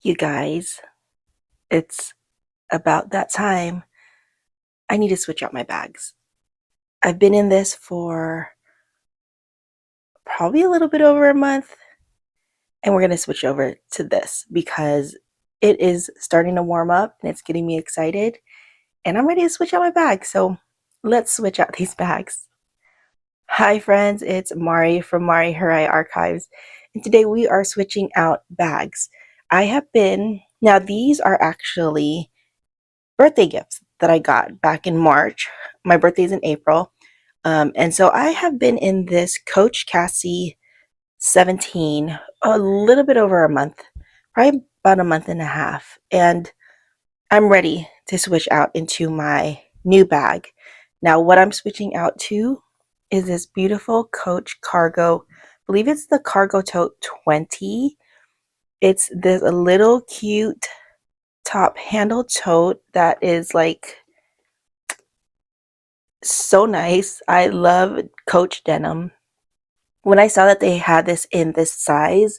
You guys, it's about that time. I need to switch out my bags. I've been in this for probably a little bit over a month, and we're going to switch over to this because it is starting to warm up and it's getting me excited, and I'm ready to switch out my bag. So let's switch out these bags. Hi, friends, it's Mari from Mari Harai Archives, and today we are switching out bags. Now these are actually birthday gifts that I got back in March. My birthday's in April. And so I have been in this Coach Cassie 17 a little bit over a month, probably about a month and a half. And I'm ready to switch out into my new bag. Now, what I'm switching out to is this beautiful Coach Cargo. I believe it's the Cargo Tote 20. It's this little cute top handle tote that is like so nice. I love Coach Denim. When I saw that they had this in this size,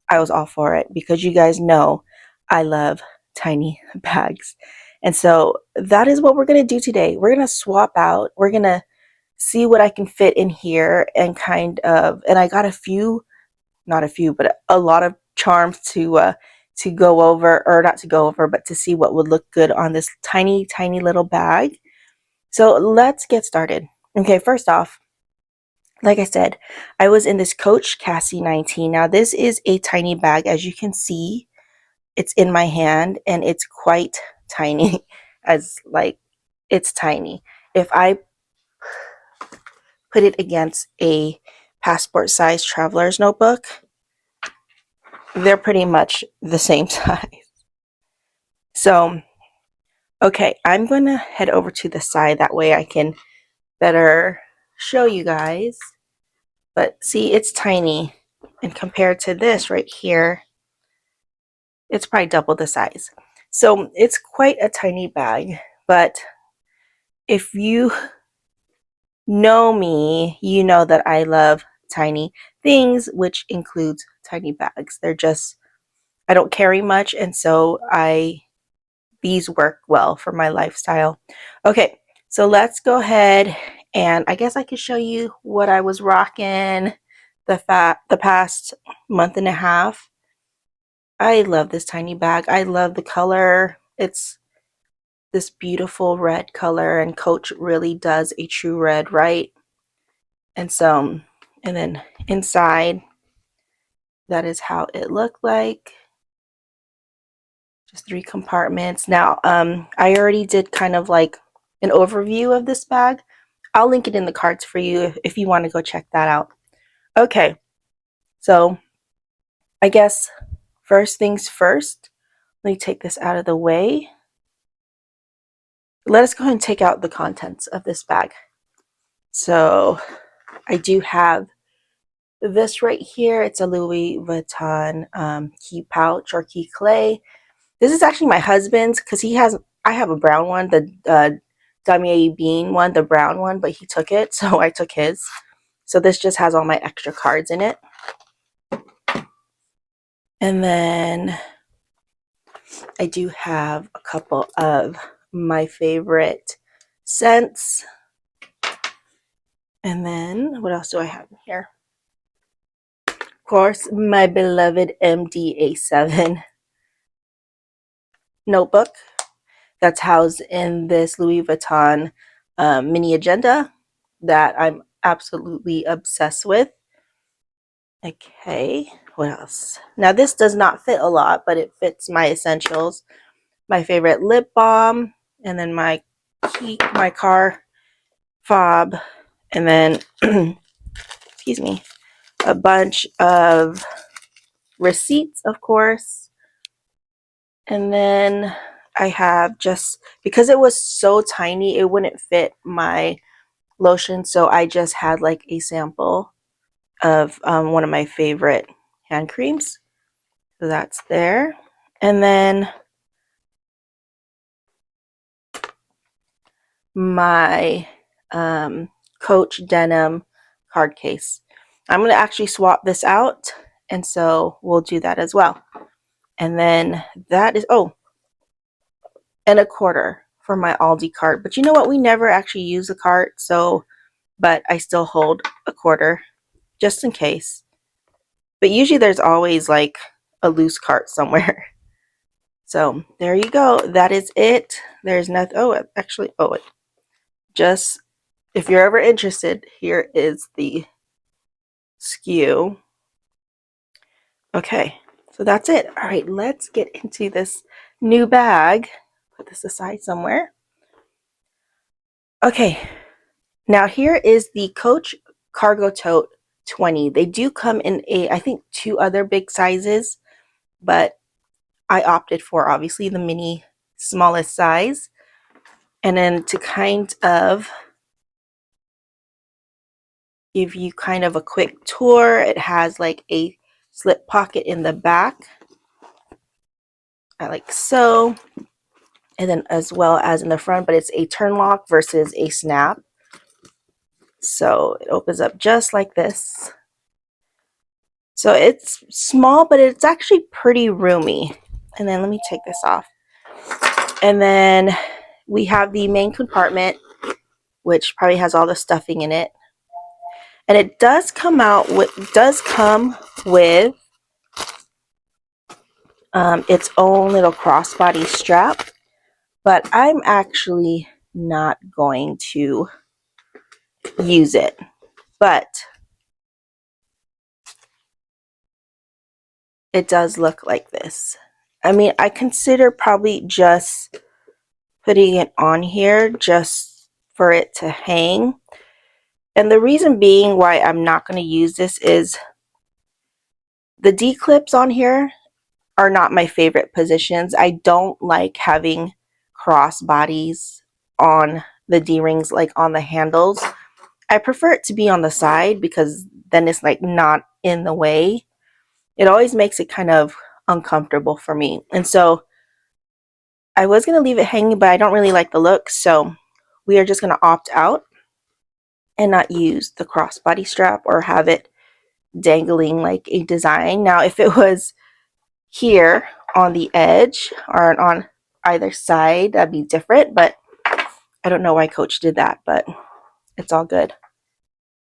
I was all for it because you guys know I love tiny bags. And so that is what we're going to do today. We're going to swap out. We're going to see what I can fit in here and and I got not a few, but a lot of charms to go over, or not to go over, but to see what would look good on this tiny, tiny little bag. So let's get started. Okay, first off, like I said, I was in this Coach Cassie 19. Now, this is a tiny bag. As you can see, it's in my hand and it's quite tiny. It's tiny. If I put it against a passport size traveler's notebook, they're pretty much the same size. So, okay, I'm going to head over to the side. That way I can better show you guys. But see, it's tiny. And compared to this right here, it's probably double the size. So it's quite a tiny bag. But if you know me, you know that I love tiny things, which includes tiny bags. I don't carry much. And so these work well for my lifestyle. Okay, so let's go ahead, and I guess I could show you what I was rocking the past month and a half. I love this tiny bag. I love the color. It's this beautiful red color, and Coach really does a true red, right? And then inside, that is how it looked like. Just 3 compartments. Now, I already did kind of like an overview of this bag. I'll link it in the cards for you if you want to go check that out. Okay, so I guess first things first, let me take this out of the way. Let us go ahead and take out the contents of this bag. So I do have this right here. It's a Louis Vuitton key pouch or key clay. This is actually my husband's because I have a brown one, the Damier bean one, the brown one, but he took it, so I took his. So this just has all my extra cards in it. And then I do have a couple of my favorite scents. And then what else do I have in here? Of course, my beloved MDA7 notebook that's housed in this Louis Vuitton mini agenda that I'm absolutely obsessed with. Okay, what else? Now this does not fit a lot, but it fits my essentials. My favorite lip balm, and then my car fob, and then excuse me, a bunch of receipts, of course. And then I have, just because it was so tiny, it wouldn't fit my lotion, so I just had like a sample of one of my favorite hand creams. So that's there. And then my Coach Denim card case. I'm going to actually swap this out, and so we'll do that as well. And then that is, oh, and a quarter for my Aldi cart. But you know what? We never actually use the cart, so, but I still hold a quarter just in case. But usually there's always like a loose cart somewhere. So there you go. That is it. There's nothing. Oh, actually, oh, just if you're ever interested, here is the SKU. Okay, so that's it. All right, let's get into this new bag. Put this aside somewhere. Okay, now here is the Coach Cargo Tote 20. They do come in I think 2 other big sizes, but I opted for obviously the mini smallest size. And then to kind of give you kind of a quick tour, it has like a slip pocket in the back, like so, and then as well as in the front, but it's a turn lock versus a snap. So it opens up just like this. So it's small, but it's actually pretty roomy. And then let me take this off. And then we have the main compartment, which probably has all the stuffing in it. And it does come with its own little crossbody strap, but I'm actually not going to use it. But it does look like this. I mean, I consider probably just putting it on here just for it to hang. And the reason being why I'm not going to use this is the D-clips on here are not my favorite positions. I don't like having cross bodies on the D-rings, like on the handles. I prefer it to be on the side because then it's like not in the way. It always makes it kind of uncomfortable for me. And so I was going to leave it hanging, but I don't really like the look. So we are just going to opt out and not use the crossbody strap or have it dangling like a design. Now, if it was here on the edge or on either side, that'd be different, but I don't know why Coach did that, but it's all good.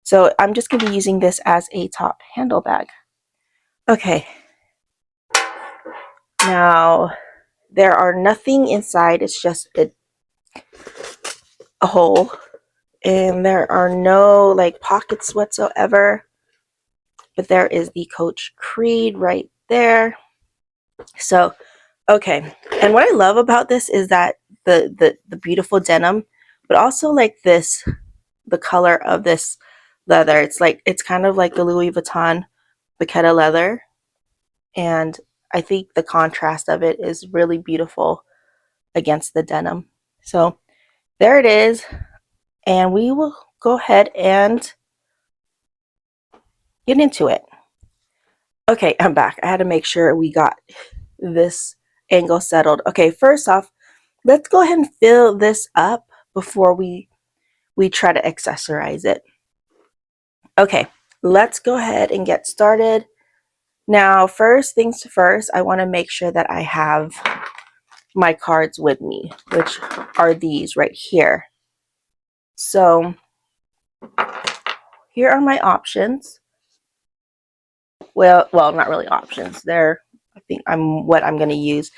So I'm just going to be using this as a top handle bag. Okay. Now, there are nothing inside. It's just a hole. And there are no like pockets whatsoever. But there is the Coach Creed right there. So, okay. And what I love about this is that the beautiful denim, but also like this, the color of this leather. It's kind of like the Louis Vuitton Pochette leather. And I think the contrast of it is really beautiful against the denim. So there it is. And we will go ahead and get into it. Okay, I'm back. I had to make sure we got this angle settled. Okay, first off, let's go ahead and fill this up before we try to accessorize it. Okay, let's go ahead and get started. Now, first things first, I want to make sure that I have my cards with me, which are these right here. So here are my options. Well, not really options. They're, I think, what I'm going to use.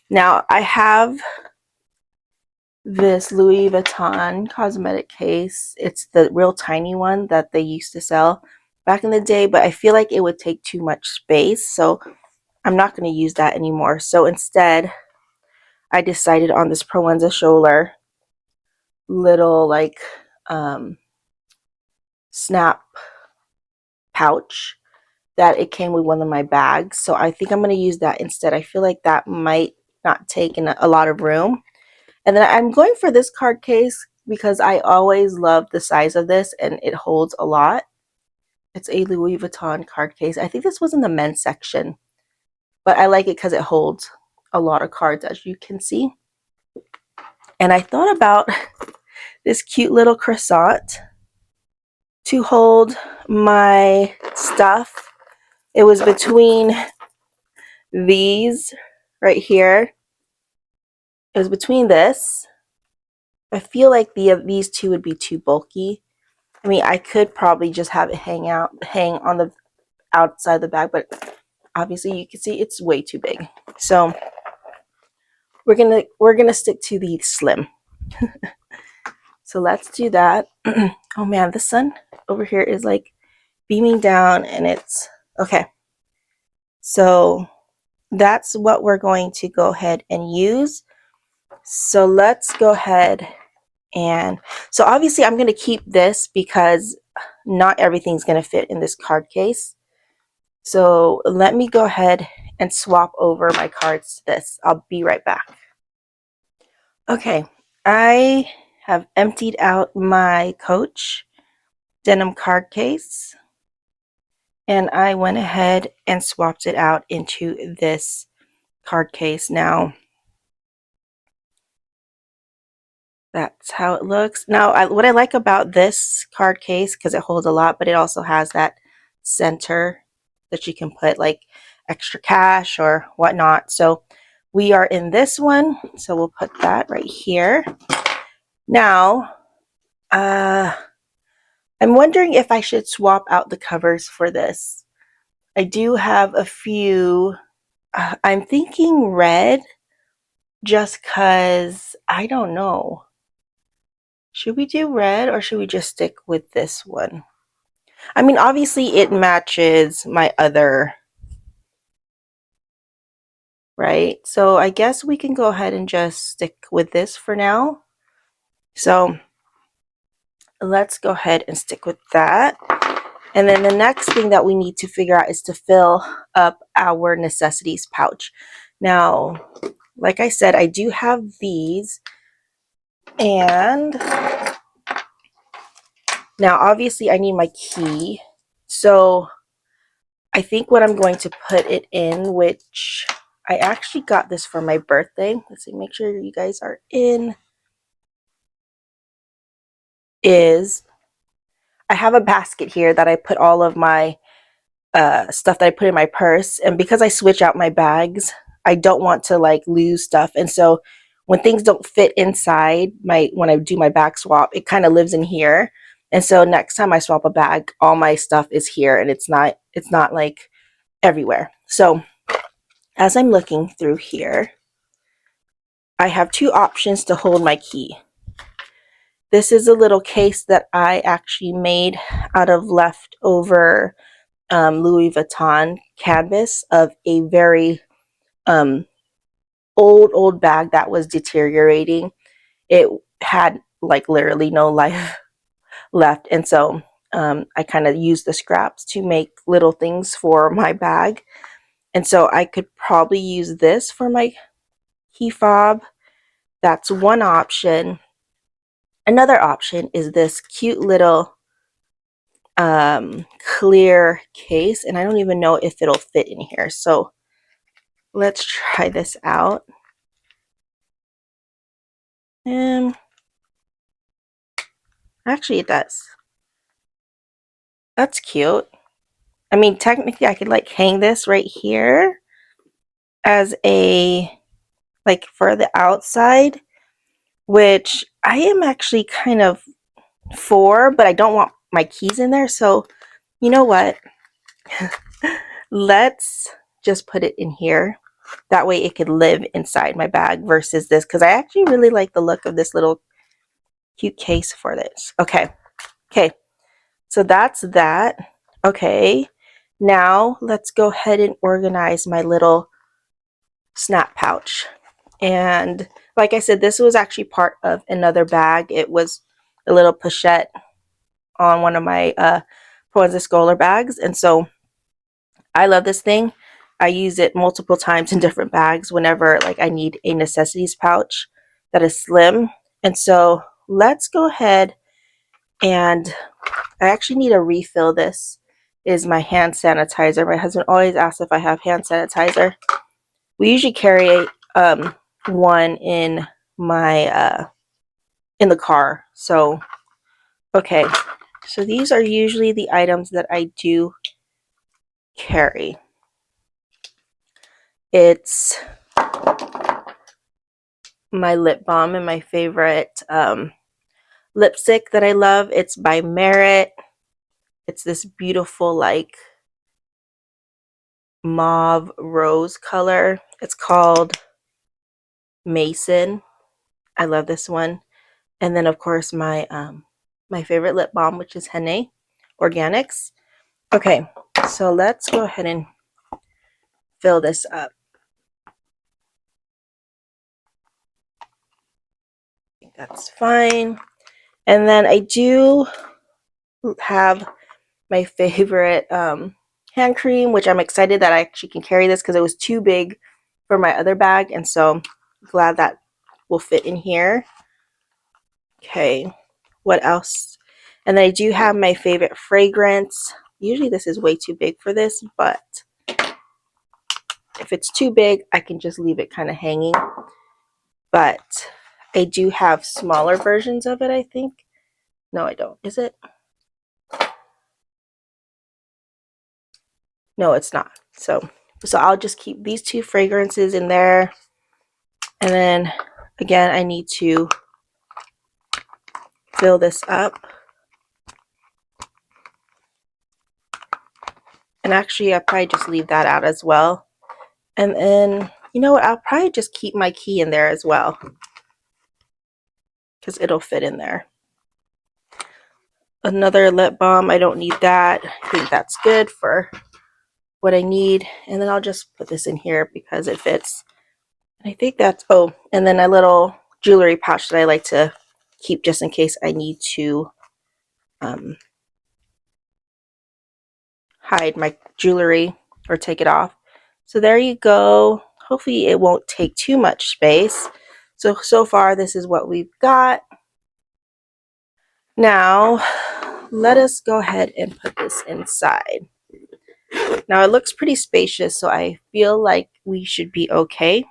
Now, I have this Louis Vuitton cosmetic case. It's the real tiny one that they used to sell back in the day, but I feel like it would take too much space, so I'm not going to use that anymore. So instead, I decided on this Proenza Schouler little like snap pouch that it came with one of my bags. So I think I'm going to use that instead. I feel like that might not take in a lot of room. And then I'm going for this card case because I always love the size of this and it holds a lot. It's a Louis Vuitton card case. I think this was in the men's section, but I like it because it holds a lot of cards, as you can see. And I thought about this cute little croissant to hold my stuff. It was between these right here. It was between this. I feel like these two would be too bulky. I mean, I could probably just have it hang on the outside of the bag, but obviously you can see it's way too big. So we're gonna stick to the slim. So let's do that. Oh man, the sun over here is like beaming down, and it's okay. So that's what we're going to go ahead and use. So let's go ahead and so obviously I'm going to keep this because not everything's going to fit in this card case. So let me go ahead and swap over my cards to this. I'll be right back. Okay, I have emptied out my Coach denim card case, and I went ahead and swapped it out into this card case. Now that's how it looks. Now what I like about this card case, because it holds a lot, but it also has that center that you can put like extra cash or whatnot. So we are in this one, so we'll put that right here. Now I'm wondering if I should swap out the covers for this. I do have a few. I'm thinking red, just because I don't know. Should we do red or should we just stick with this one? I mean, obviously it matches my other, right? So I guess we can go ahead and just stick with this for now. So let's go ahead and stick with that. And then the next thing that we need to figure out is to fill up our necessities pouch. Now, like I said, I do have these. And now obviously I need my key. So I think what I'm going to put it in, which I actually got this for my birthday. Let's see, make sure you guys are in. Is I have a basket here that I put all of my stuff that I put in my purse, and because I switch out my bags, I don't want to like lose stuff. And so when things don't fit inside when I do my bag swap, it kind of lives in here. And so next time I swap a bag, all my stuff is here, and it's not like everywhere. So as I'm looking through here, I have two options to hold my key. This is a little case that I actually made out of leftover Louis Vuitton canvas of a very old bag that was deteriorating. It had like literally no life left, and so I kind of used the scraps to make little things for my bag. And so I could probably use this for my key fob. That's one option. Another option is this cute little clear case, and I don't even know if it'll fit in here. So let's try this out. Actually it does. That's cute. I mean, technically I could like hang this right here as a like for the outside, which I am actually kind of for, but I don't want my keys in there. So you know what? Let's just put it in here. That way it could live inside my bag versus this, because I actually really like the look of this little cute case for this. Okay. So that's that. Okay. Now let's go ahead and organize my little snap pouch. And like I said, this was actually part of another bag. It was a little pochette on one of my Proenza Schouler bags. And so I love this thing. I use it multiple times in different bags whenever like I need a necessities pouch that is slim. And so let's go ahead, and I actually need to refill. This is my hand sanitizer. My husband always asks if I have hand sanitizer. We usually carry one in my in the car. So okay, so these are usually the items that I do carry. It's my lip balm and my favorite lipstick that I love. It's by Merit. It's this beautiful like mauve rose color. It's called Mason. I love this one. And then of course my my favorite lip balm, which is Henné Organics. Okay, so let's go ahead and fill this up. I think that's fine. And then I do have my favorite hand cream, which I'm excited that I actually can carry this because it was too big for my other bag, and so I'm glad that will fit in here. Okay, what else? And then I do have my favorite fragrance. Usually this is way too big for this, but if it's too big, I can just leave it kind of hanging. But I do have smaller versions of it, I think. No, I don't. Is it? No, it's not. So I'll just keep these two fragrances in there. And then again, I need to fill this up. And actually, I'll probably just leave that out as well. And then, you know what? I'll probably just keep my key in there as well, because it'll fit in there. Another lip balm. I don't need that. I think that's good for what I need. And then I'll just put this in here because it fits. And I think that's, oh, and then a little jewelry pouch that I like to keep just in case I need to hide my jewelry or take it off. So there you go. Hopefully it won't take too much space. So far this is what we've got. Now let us go ahead and put this inside. Now it looks pretty spacious, so I feel like we should be okay.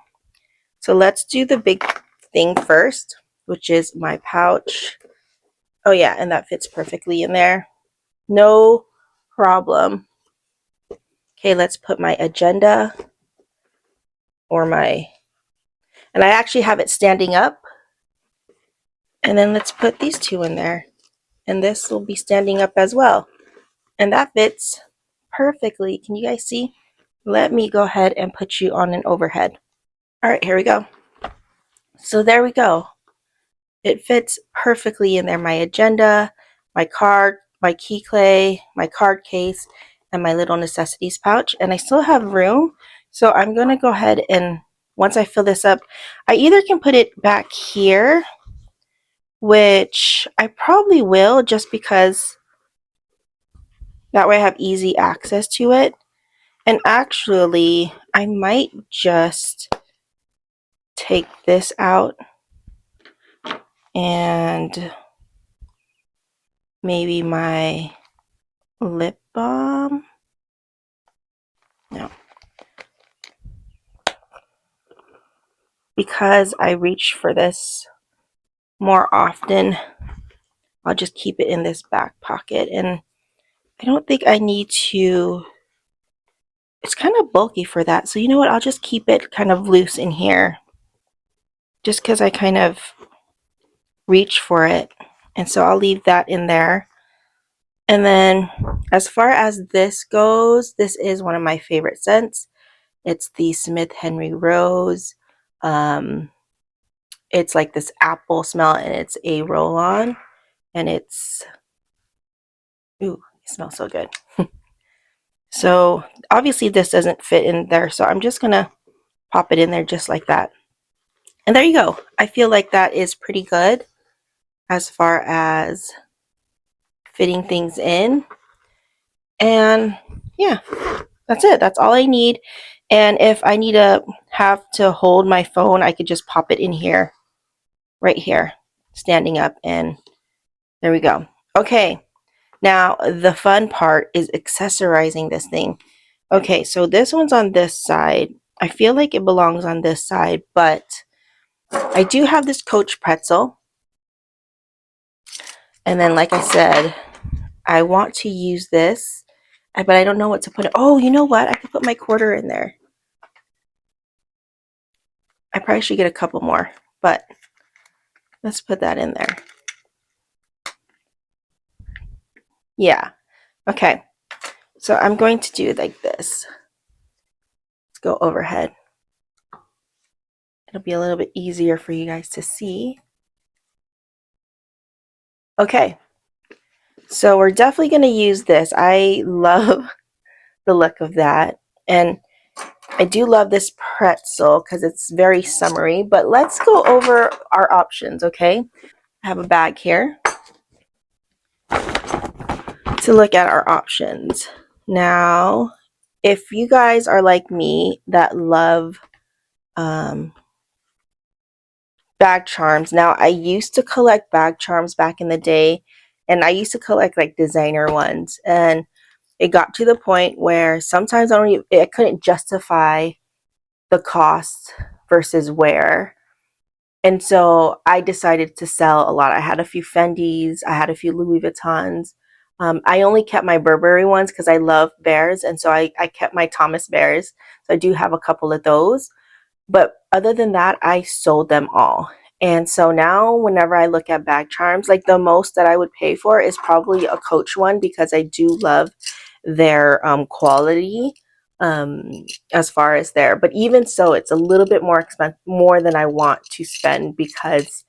So let's do the big thing first, which is my pouch. Oh yeah, and that fits perfectly in there. No problem. Okay, let's put my agenda or my, and I actually have it standing up. And then let's put these two in there. And this will be standing up as well. And that fits perfectly. Can you guys see? Let me go ahead and put you on an overhead. All right, here we go. So there we go. It fits perfectly in there. My agenda, my card, my key clay, my card case, and my little necessities pouch. And I still have room. So I'm going to go ahead and once I fill this up, I either can put it back here, which I probably will just because that way I have easy access to it. And actually, I might just take this out and maybe my lip balm. No. Because I reach for this more often, I'll just keep it in this back pocket. And I don't think I need to, it's kind of bulky for that. So you know what, I'll just keep it kind of loose in here. Just because I kind of reach for it. And so I'll leave that in there. And then as far as this goes, this is one of my favorite scents. It's the Smith Henry Rose. It's like this apple smell, and it's a roll-on, and it's, ooh, it smells so good. So obviously this doesn't fit in there, so I'm just gonna pop it in there just like that. And there you go. I feel like that is pretty good as far as fitting things in. And yeah, that's it. That's all I need. And if I need to have to hold my phone, I could just pop it in here, right here, standing up, and there we go. Okay, now the fun part is accessorizing this thing. Okay, so this one's on this side. I feel like it belongs on this side, but I do have this Coach pretzel. And then, like I said, I want to use this, but I don't know what to put. Oh, you know what? I could put my quarter in there. I probably should get a couple more, but let's put that in there. Yeah. Okay. So I'm going to do it like this. Let's go overhead. It'll be a little bit easier for you guys to see. Okay. So we're definitely going to use this. I love the look of that. And I do love this pretzel because it's very summery. But let's go over our options, okay? I have a bag here to look at our options. Now, if you guys are like me that love bag charms. Now, I used to collect bag charms back in the day, and I used to collect like designer ones. And it got to the point where sometimes I couldn't justify the cost versus wear. And so I decided to sell a lot. I had a few Fendi's, I had a few Louis Vuittons. I only kept my Burberry ones because I love bears, and so I kept my Thomas bears. So I do have a couple of those. But other than that, I sold them all. And so now whenever I look at bag charms, like the most that I would pay for is probably a Coach one because I do love their quality as far as there. But even so, it's a little bit more expensive, more than I want to spend because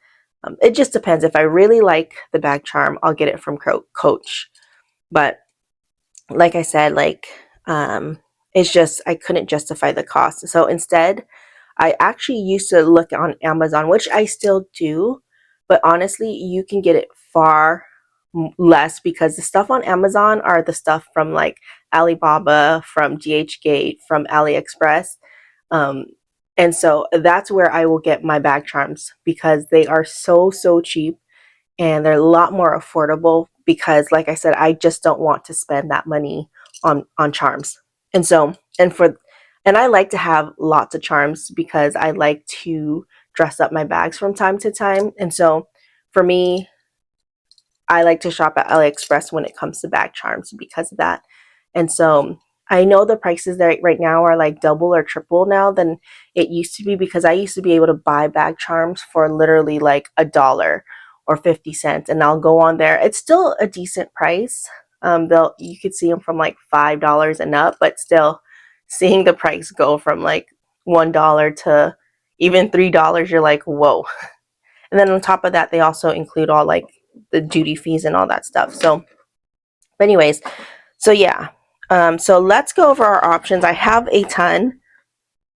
it just depends. If I really like the bag charm, I'll get it from Coach. But like I said, like it's just I couldn't justify the cost. So instead, I actually used to look on Amazon, which I still do, but honestly, you can get it far less because the stuff on Amazon are the stuff from like Alibaba, from DHgate, from AliExpress. Um, and so that's where I will get my bag charms because they are so cheap and they're a lot more affordable because like I said, I just don't want to spend that money on charms. And so, and I like to have lots of charms because I like to dress up my bags from time to time. And so for me, I like to shop at AliExpress when it comes to bag charms because of that. And so I know the prices there right now are like double or triple now than it used to be because I used to be able to buy bag charms for literally like $1 or 50 cents. And I'll go on there. It's still a decent price. You could see them from like $5 and up, but still seeing the price go from like $1 to even $3, you're like, whoa. And then on top of that, they also include all like the duty fees and all that stuff. So, but anyways, so yeah. So let's go over our options. I have a ton.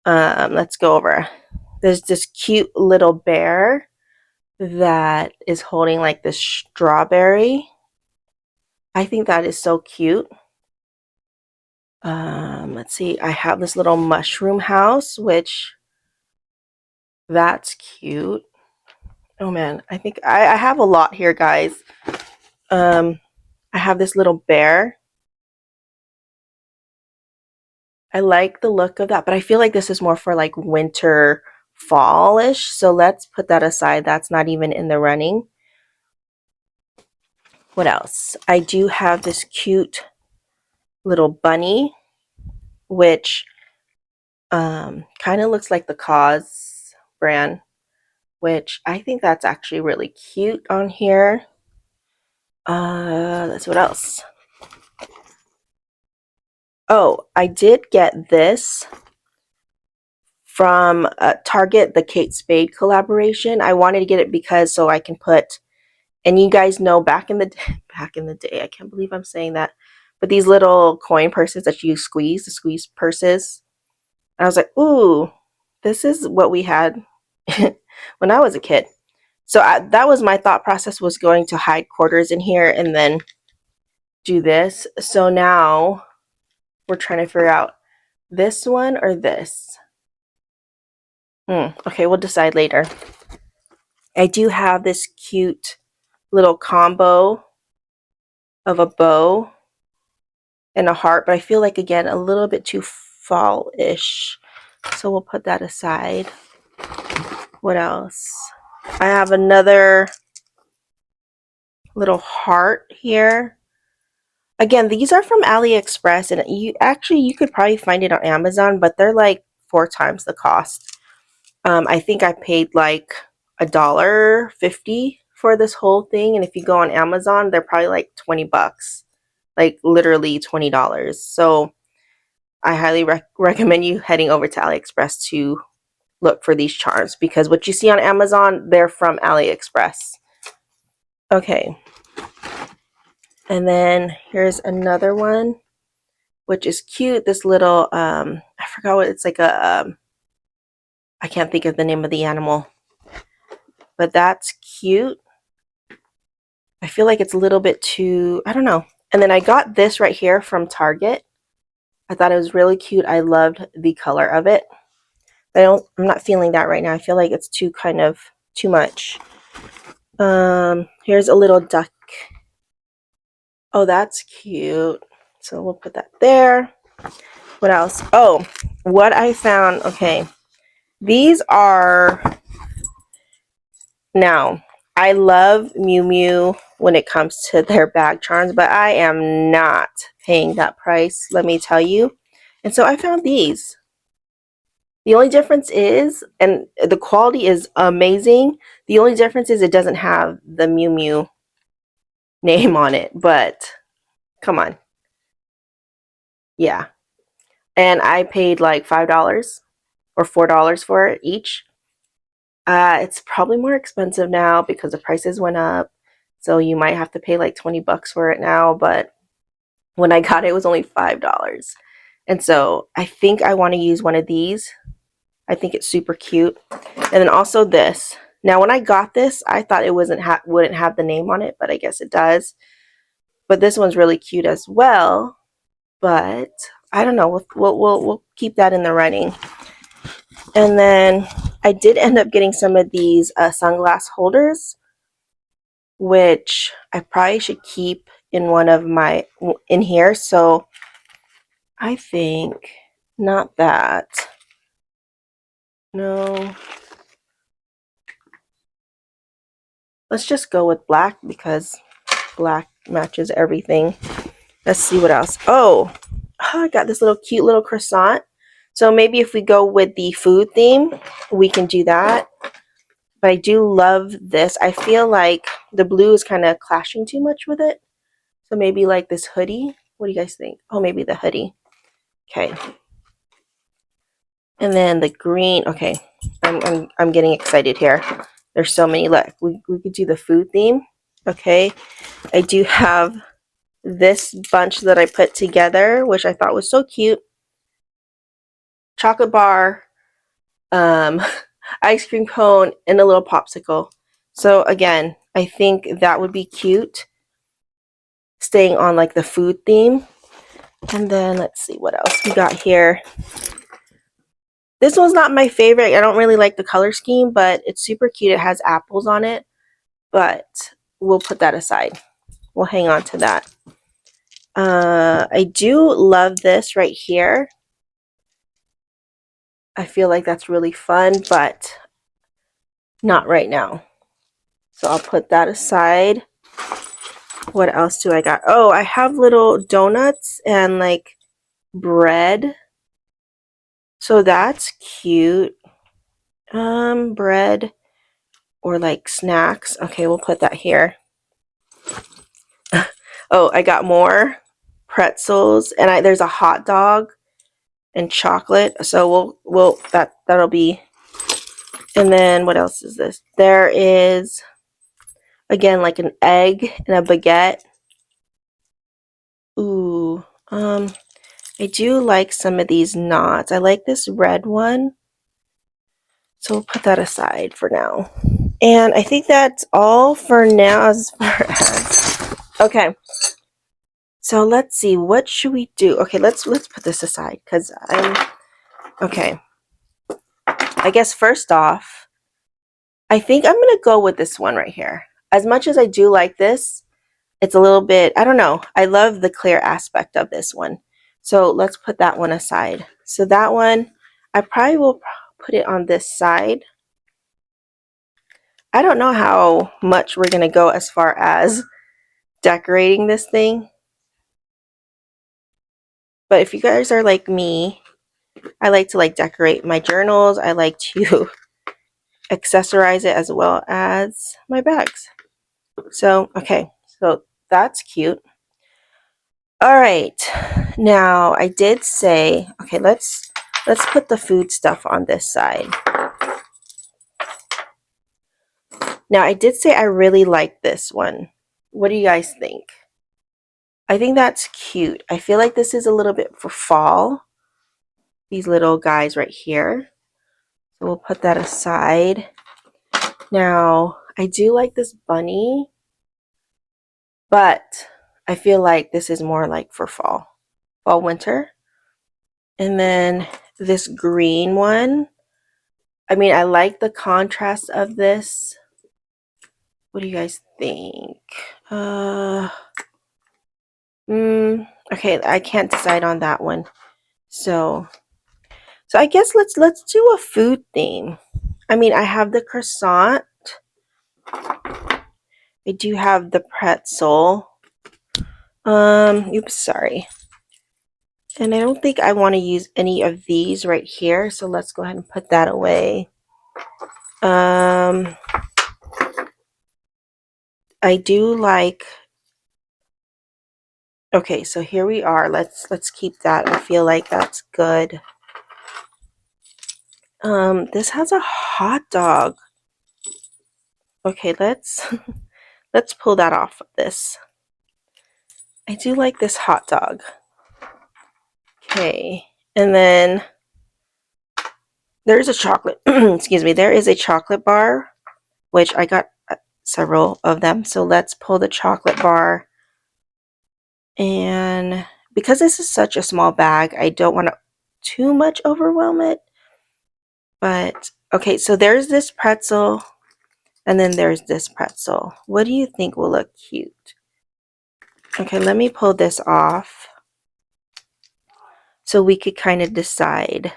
Let's go over. There's this cute little bear that is holding like this strawberry. I think that is so cute. Let's see. I have this little mushroom house, which that's cute. Oh man, I think I have a lot here, guys. I have this little bear. I like the look of that, but I feel like this is more for like winter, fallish. So let's put that aside. That's not even in the running. What else? I do have this cute little bunny, which kind of looks like the Cause brand, which I think that's actually really cute on here. Let's see what else. Oh, I did get this from Target, the Kate Spade collaboration. I wanted to get it because so I can put, and you guys know back in the day, I can't believe I'm saying that, but these little coin purses that you squeeze, the squeeze purses. And I was like, ooh, this is what we had when I was a kid. So that was my thought process, was going to hide quarters in here and then do this. So now we're trying to figure out this one or this. Okay, we'll decide later. I do have this cute little combo of a bow and a heart, but I feel like, again, a little bit too fall-ish. So we'll put that aside. What else? I have another little heart here. Again, these are from AliExpress, and you could probably find it on Amazon, but they're like 4 times the cost. I think I paid like $1.50 for this whole thing, and if you go on Amazon, they're probably like 20 bucks, like literally $20. So I highly recommend you heading over to AliExpress to look for these charms, because what you see on Amazon, they're from AliExpress. Okay, and then here's another one, which is cute. This little I forgot what it's like, a I can't think of the name of the animal, but that's cute. I feel like it's a little bit too, I don't know. And then I got this right here from Target. I thought it was really cute. I loved the color of it. I'm not feeling that right now. I feel like it's too much. Here's a little duck. Oh, that's cute. So we'll put that there. What else? Oh, what I found. Okay. These are, now, I love Miu Miu when it comes to their bag charms, but I am not paying that price, let me tell you. And so I found these. The only difference is, and the quality is amazing, the only difference is it doesn't have the Miu Miu name on it, but come on. Yeah. And I paid like $5 or $4 for it each. It's probably more expensive now because the prices went up. So you might have to pay like 20 bucks for it now, but when I got it, it was only $5. And so I think I want to use one of these. I think it's super cute. And then also this. Now when I got this, I thought it wouldn't have the name on it, but I guess it does. But this one's really cute as well. But I don't know. We'll keep that in the running. And then I did end up getting some of these sunglass holders, which I probably should keep in one of my in here. So I think not that. No. Let's just go with black because black matches everything. Let's see what else. Oh, I got this little cute little croissant. So maybe if we go with the food theme, we can do that. But I do love this. I feel like the blue is kind of clashing too much with it. So maybe like this hoodie. What do you guys think? Oh, maybe the hoodie. Okay. And then the green. Okay. I'm getting excited here. There's so many. Look, we could do the food theme. Okay. I do have this bunch that I put together, which I thought was so cute. Chocolate bar, ice cream cone, and a little popsicle. So again, I think that would be cute, staying on like the food theme. And then let's see what else we got here. This one's not my favorite. I don't really like the color scheme, but it's super cute. It has apples on it, but we'll put that aside. We'll hang on to that. I do love this right here. I feel like that's really fun, but not right now. So I'll put that aside. What else do I got? Oh, I have little donuts and like bread. So that's cute. Bread or like snacks. Okay, we'll put that here. Oh, I got more pretzels, and there's a hot dog and chocolate. So that'll be. And then what else is this? There is again like an egg and a baguette. Ooh, I do like some of these knots. I like this red one. So we'll put that aside for now. And I think that's all for now as far as, okay. So let's see, what should we do? Okay, let's put this aside because okay. I guess first off, I think I'm gonna go with this one right here. As much as I do like this, it's a little bit, I don't know. I love the clear aspect of this one. So let's put that one aside. So that one, I probably will put it on this side. I don't know how much we're gonna go as far as decorating this thing. But if you guys are like me, I like to like decorate my journals. I like to accessorize it as well as my bags. So, okay, so that's cute. All right, now I did say, okay, let's put the food stuff on this side. Now I did say I really like this one. What do you guys think? I think that's cute. I feel like this is a little bit for fall. These little guys right here. So we'll put that aside. Now, I do like this bunny, but I feel like this is more like for fall, winter. And then this green one. I mean, I like the contrast of this. What do you guys think? Okay, I can't decide on that one. So I guess let's do a food theme. I mean, I have the croissant. I do have the pretzel. Oops, sorry. And I don't think I want to use any of these right here, so let's go ahead and put that away. I do like. Okay, so here we are. Let's keep that. I feel like that's good. This has a hot dog. Okay, let's pull that off of this. I do like this hot dog. Okay, and then there's a chocolate. Excuse me. There is a chocolate bar, which I got several of them. So let's pull the chocolate bar. And because this is such a small bag, I don't want to too much overwhelm it. But okay, so there's this pretzel, and then there's this pretzel. What do you think will look cute? Okay, let me pull this off so we could kind of decide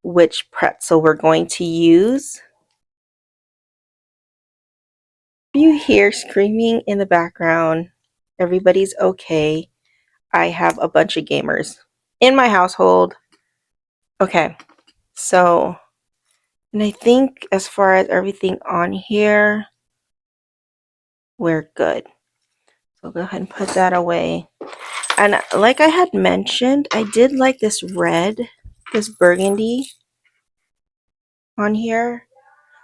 which pretzel we're going to use. You hear screaming in the background. Everybody's okay. I have a bunch of gamers in my household. Okay, so, and I think as far as everything on here, we're good. So go ahead and put that away. And like I had mentioned, I did like this red, this burgundy on here.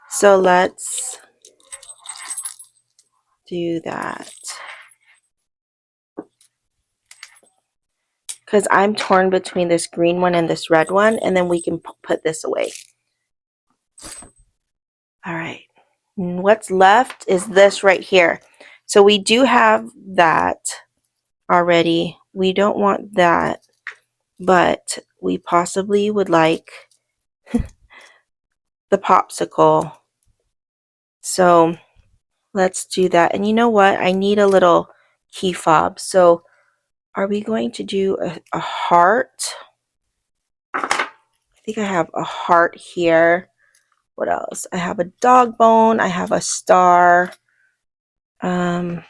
So let's do that. Because I'm torn between this green one and this red one, and then we can put this away. All right. And what's left is this right here. So we do have that already. We don't want that, but we possibly would like the popsicle. So let's do that. And you know what? I need a little key fob. So are we going to do a heart? I think I have a heart here. What else? I have a dog bone. I have a star. I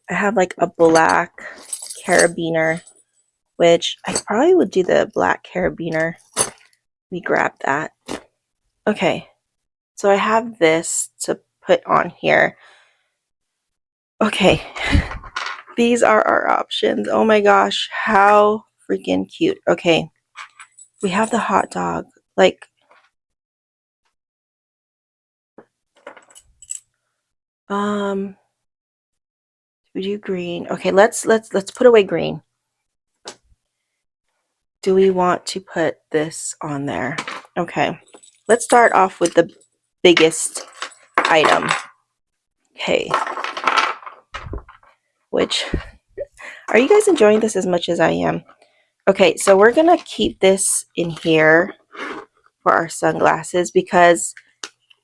have like a black carabiner, which I probably would do the black carabiner. We grab that. Okay, so I have this to put on here. Okay, these are our options. Oh my gosh, how freaking cute. Okay, we have the hot dog. Like, we do green. Okay, let's put away green. Do we want to put this on there? Okay, let's start off with the biggest item. Okay, which, are you guys enjoying this as much as I am? Okay, so we're gonna keep this in here for our sunglasses because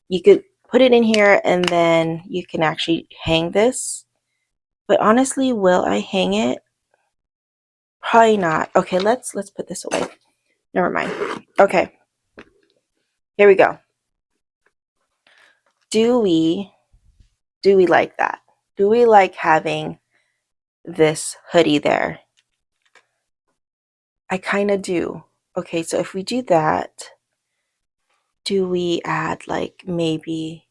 you could put it in here and then you can actually hang this. But honestly, will I hang it? Probably not. Okay, let's put this away. Never mind. Okay, here we go. Do we like that? Do we like having this hoodie there? I kind of do. Okay, so if we do that, do we add, like, maybe,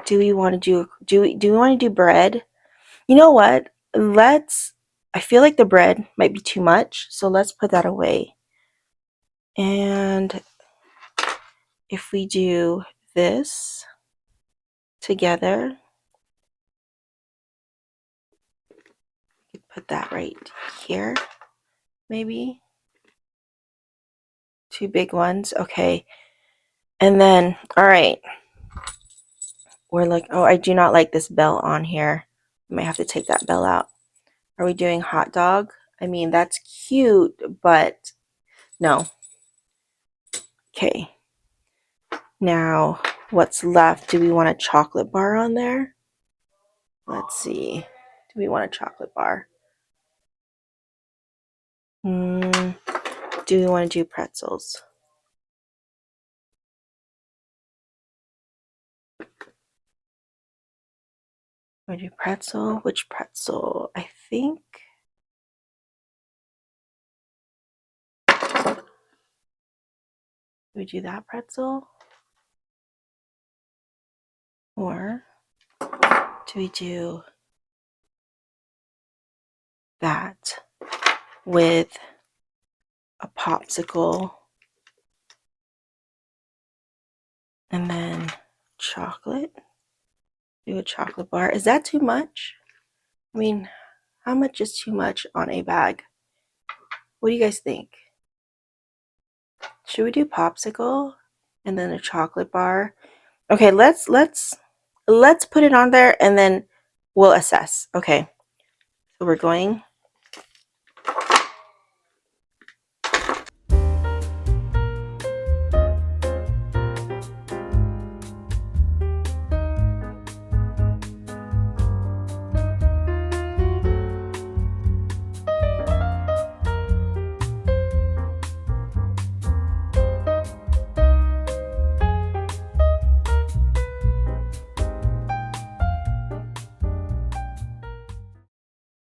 do we want to do bread? You know what? I feel like the bread might be too much, so let's put that away. And if we do this together, put that right here, maybe. 2 big ones, okay. And then, all right, we're like, oh, I do not like this bell on here. I might have to take that bell out. Are we doing hot dog? I mean, that's cute, but no. Okay. Now, what's left? Do we want a chocolate bar on there? Let's see. Do we want a chocolate bar? Do we want to do pretzels? Want to do pretzel? Which pretzel? I think. Do we do that pretzel? Or do we do that with a popsicle and then chocolate? Do a chocolate bar. Is that too much? I mean, how much is too much on a bag? What do you guys think? Should we do popsicle and then a chocolate bar? Okay, let's put it on there and then we'll assess. Okay. So we're going.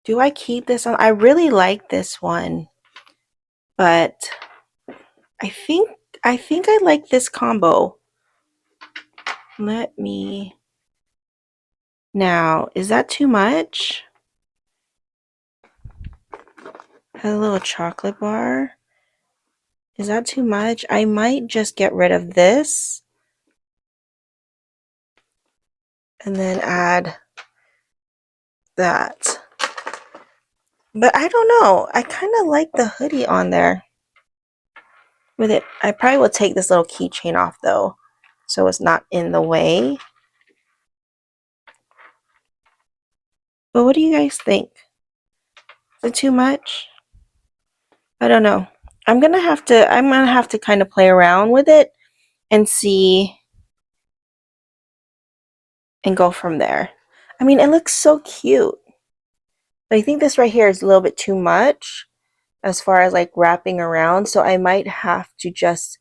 Do I keep this on? I really like this one, but I think I like this combo. Let me. Now, is that too much? A little chocolate bar. Is that too much? I might just get rid of this and then add that. But I don't know. I kind of like the hoodie on there with it. I probably will take this little keychain off though, so it's not in the way. But what do you guys think? Is it too much? I don't know. I'm gonna have to kind of play around with it and see and go from there. I mean, it looks so cute. But I think this right here is a little bit too much as far as like wrapping around. So I might have to just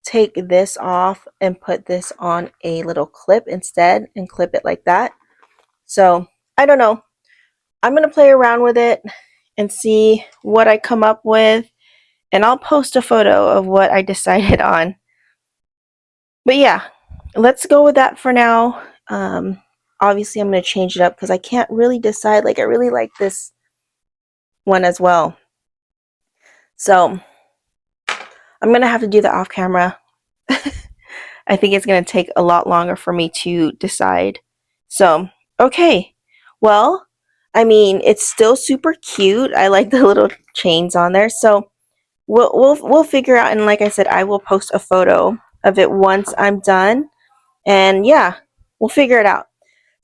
take this off and put this on a little clip instead and clip it like that. So I don't know. I'm going to play around with it and see what I come up with. And I'll post a photo of what I decided on. But yeah, let's go with that for now. Obviously, I'm going to change it up because I can't really decide. Like, I really like this one as well. So I'm going to have to do that off camera. I think it's going to take a lot longer for me to decide. So, okay. Well, I mean, it's still super cute. I like the little chains on there. So we'll figure out. And like I said, I will post a photo of it once I'm done. And yeah, we'll figure it out.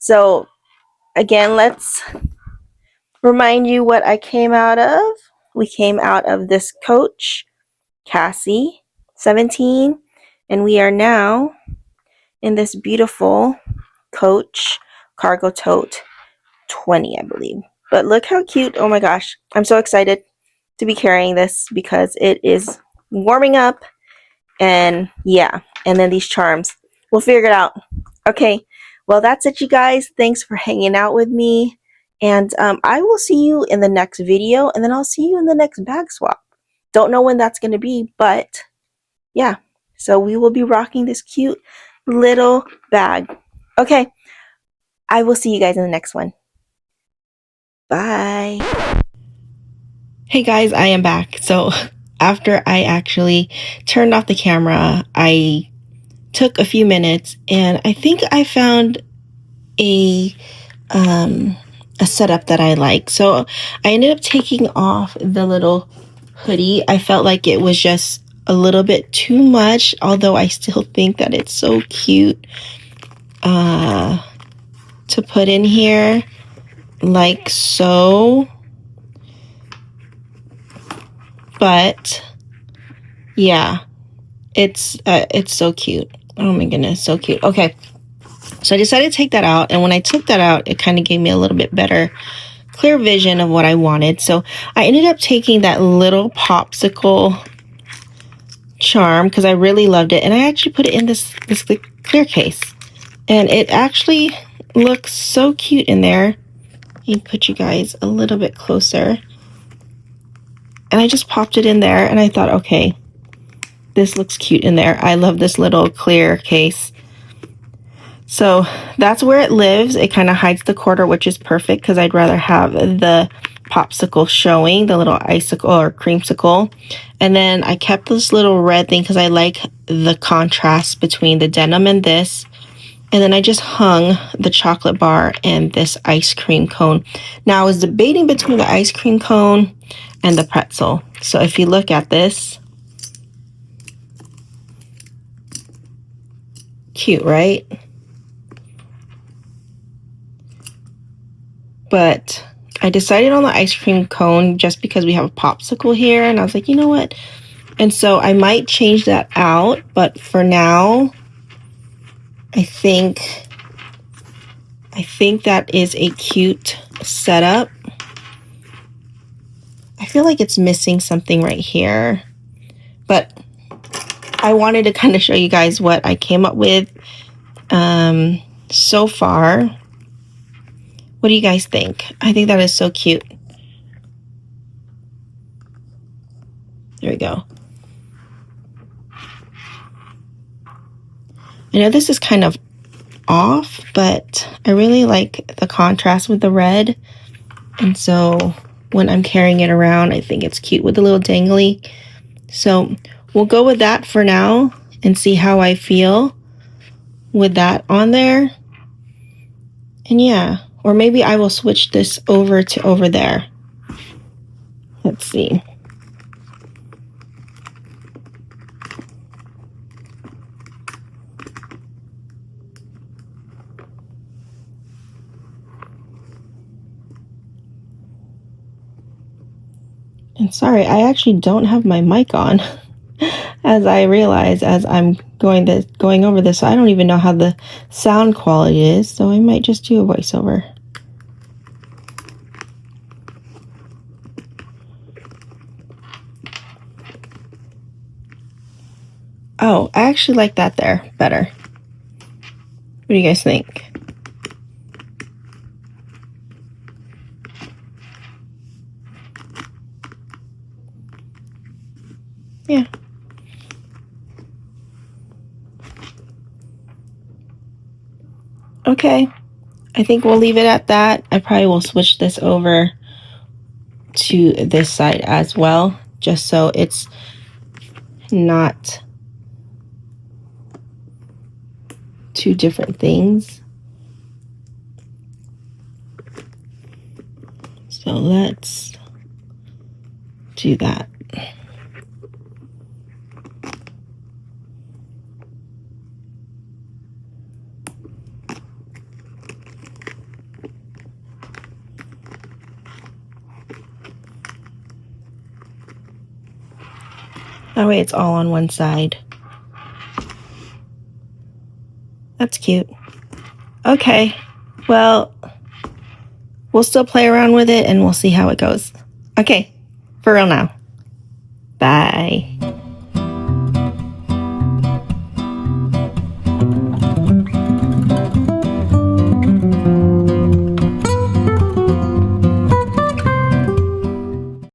So again, let's remind you what I came out of. We came out of this Coach Cassie 17, and we are now in this beautiful Coach Cargo Tote 20, I believe. But look how cute. Oh my gosh. I'm so excited to be carrying this because it is warming up. And yeah, and then these charms. We'll figure it out. Okay. Well, that's it, you guys. Thanks for hanging out with me. And I will see you in the next video. And then I'll see you in the next bag swap. Don't know when that's going to be, but yeah, so we will be rocking this cute little bag. Okay, I will see you guys in the next one. Bye. Hey guys, I am back. So after I actually turned off the camera, I took a few minutes and I think I found a setup that I like. So I ended up taking off the little hoodie. I felt like it was just a little bit too much, although I still think that it's so cute to put in here like so. But yeah, it's so cute. Oh my goodness, so cute. Okay, so I decided to take that out, and when I took that out, it kind of gave me a little bit better clear vision of what I wanted. So I ended up taking that little popsicle charm because I really loved it, and I actually put it in this clear case, and it actually looks so cute in there. Let me put you guys a little bit closer. And I just popped it in there and I thought, okay, this looks cute in there. I love this little clear case. So that's where it lives. It kind of hides the quarter, which is perfect because I'd rather have the popsicle showing, the little icicle or creamsicle. And then I kept this little red thing because I like the contrast between the denim and this. And then I just hung the chocolate bar and this ice cream cone. Now I was debating between the ice cream cone and the pretzel. So if you look at this, cute, right? But I decided on the ice cream cone just because we have a popsicle here, and I was like, you know what? And so I might change that out, but for now, I think that is a cute setup. I feel like it's missing something right here, but I wanted to kind of show you guys what I came up with so far. What do you guys think? I think that is so cute. There we go. I know this is kind of off, but I really like the contrast with the red. And so when I'm carrying it around, I think it's cute with the little dangly. So we'll go with that for now and see how I feel with that on there. And yeah, or maybe I will switch this over to over there. Let's see. And sorry, I actually don't have my mic on as I realize as I'm going over this. So I don't even know how the sound quality is. So I might just do a voiceover. Oh, I actually like that there better. What do you guys think? Yeah. Okay. I think we'll leave it at that. I probably will switch this over to this side as well, just so it's not two different things. So let's do that. That way it's all on one side. That's cute. Okay, well, we'll still play around with it and we'll see how it goes. Okay, for real now. Bye.